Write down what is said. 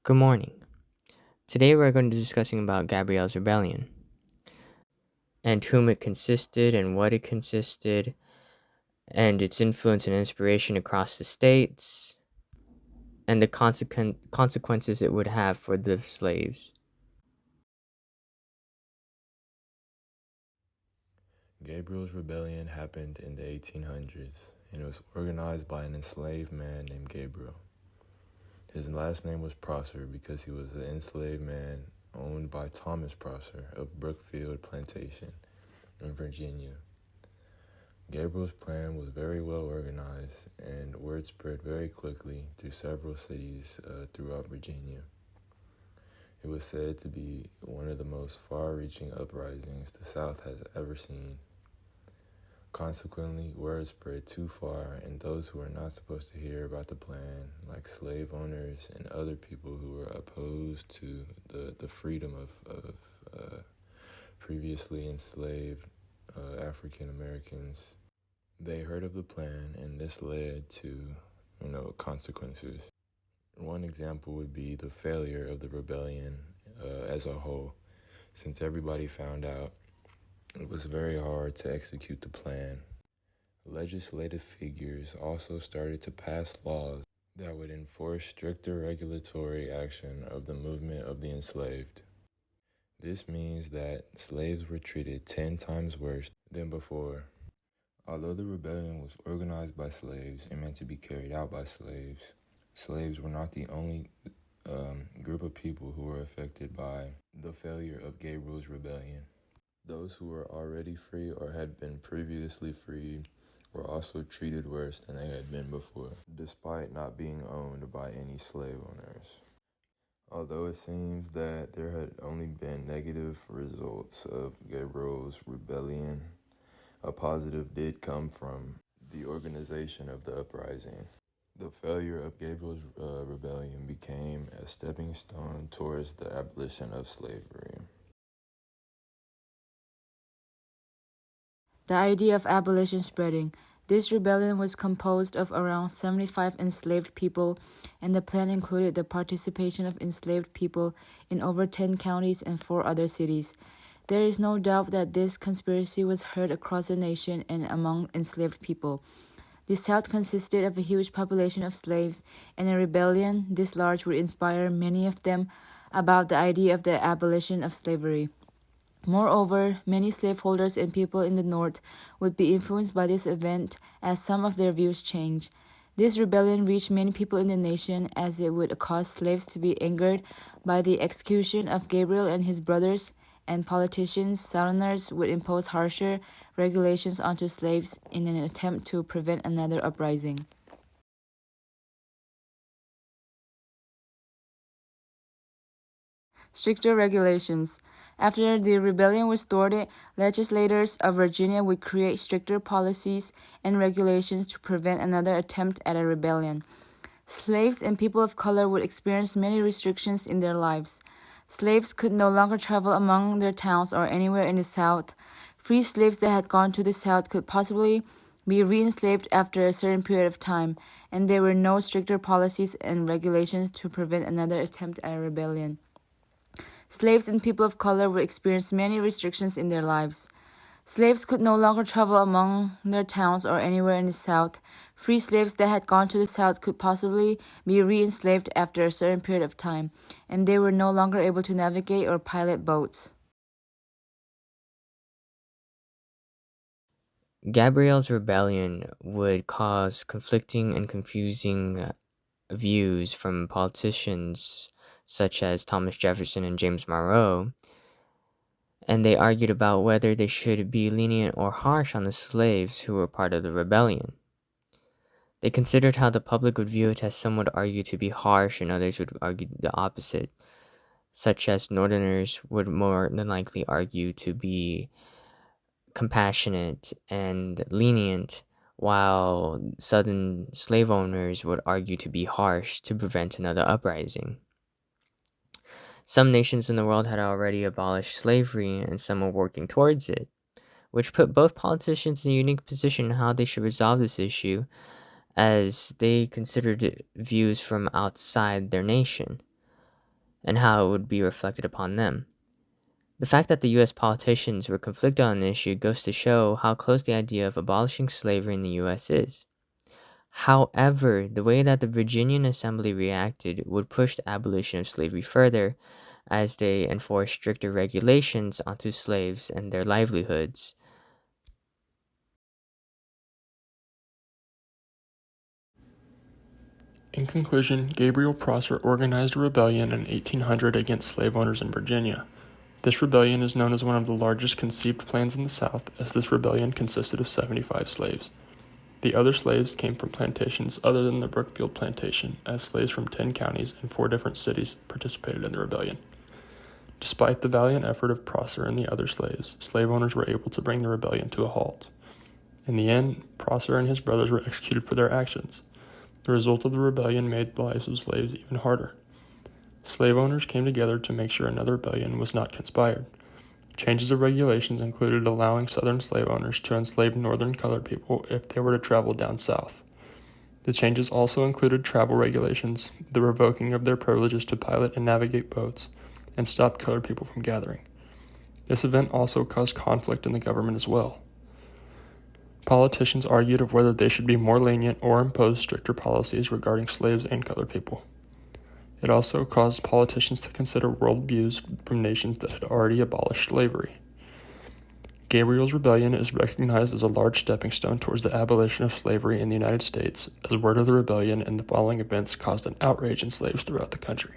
Good morning. Today we're going to be discussing about Gabriel's rebellion and whom it consisted and what it consisted and its influence and inspiration across the states and the consequences it would have for the slaves. Gabriel's rebellion happened in the 1800s, and it was organized by an enslaved man named Gabriel. His last name was Prosser because he was an enslaved man owned by Thomas Prosser of Brookfield Plantation in Virginia. Gabriel's plan was very well organized, and word spread very quickly through several cities throughout Virginia. It was said to be one of the most far-reaching uprisings the South has ever seen. Consequently, word spread too far, and those who were not supposed to hear about the plan, like slave owners and other people who were opposed to the freedom of previously enslaved African Americans, they heard of the plan, and this led to, consequences. One example would be the failure of the rebellion as a whole. Since everybody found out, it was very hard to execute the plan. Legislative figures also started to pass laws that would enforce stricter regulatory action of the movement of the enslaved. This means that slaves were treated 10 times worse than before. Although the rebellion was organized by slaves and meant to be carried out by slaves, slaves were not the only group of people who were affected by the failure of Gabriel's rebellion. Those who were already free or had been previously freed were also treated worse than they had been before, despite not being owned by any slave owners. Although it seems that there had only been negative results of Gabriel's rebellion, a positive did come from the organization of the uprising. The failure of Gabriel's rebellion became a stepping stone towards the abolition of slavery. The idea of abolition spreading. This rebellion was composed of around 75 enslaved people, and the plan included the participation of enslaved people in over 10 counties and 4 other cities. There is no doubt that this conspiracy was heard across the nation and among enslaved people. The South consisted of a huge population of slaves, and a rebellion this large would inspire many of them about the idea of the abolition of slavery. Moreover, many slaveholders and people in the North would be influenced by this event as some of their views changed. This rebellion reached many people in the nation as it would cause slaves to be angered by the execution of Gabriel and his brothers, and politicians, Southerners, would impose harsher regulations onto slaves in an attempt to prevent another uprising. Stricter regulations. After the rebellion was thwarted, legislators of Virginia would create stricter policies and regulations to prevent another attempt at a rebellion. Slaves and people of color would experience many restrictions in their lives. Slaves could no longer travel among their towns or anywhere in the South. Free slaves that had gone to the South could possibly be re-enslaved after a certain period of time, and there were no stricter policies and regulations to prevent another attempt at a rebellion. Slaves and people of color would experience many restrictions in their lives. Slaves could no longer travel among their towns or anywhere in the South. Free slaves that had gone to the South could possibly be re-enslaved after a certain period of time, and they were no longer able to navigate or pilot boats. Gabriel's rebellion would cause conflicting and confusing views from politicians such as Thomas Jefferson and James Monroe, and they argued about whether they should be lenient or harsh on the slaves who were part of the rebellion. They considered how the public would view it, as some would argue to be harsh and others would argue the opposite, such as Northerners would more than likely argue to be compassionate and lenient, while Southern slave owners would argue to be harsh to prevent another uprising. Some nations in the world had already abolished slavery, and some were working towards it, which put both politicians in a unique position how they should resolve this issue, as they considered views from outside their nation. and how it would be reflected upon them. The fact that the U.S. politicians were conflicted on the issue goes to show how close the idea of abolishing slavery in the U.S. is. However, the way that the Virginian Assembly reacted would push the abolition of slavery further, as they enforced stricter regulations onto slaves and their livelihoods. In conclusion, Gabriel Prosser organized a rebellion in 1800 against slave owners in Virginia. This rebellion is known as one of the largest conceived plans in the South, as this rebellion consisted of 75 slaves. The other slaves came from plantations other than the Brookfield plantation, as slaves from 10 counties and 4 different cities participated in the rebellion. Despite the valiant effort of Prosser and the other slaves, slave owners were able to bring the rebellion to a halt. In the end, Prosser and his brothers were executed for their actions. The result of the rebellion made the lives of slaves even harder. Slave owners came together to make sure another rebellion was not conspired. Changes of regulations included allowing Southern slave owners to enslave Northern colored people if they were to travel down south. The changes also included travel regulations, the revoking of their privileges to pilot and navigate boats, and stopped colored people from gathering. This event also caused conflict in the government as well. Politicians argued of whether they should be more lenient or impose stricter policies regarding slaves and colored people. It also caused politicians to consider worldviews from nations that had already abolished slavery. Gabriel's rebellion is recognized as a large stepping stone towards the abolition of slavery in the United States, as word of the rebellion and the following events caused an outrage in slaves throughout the country.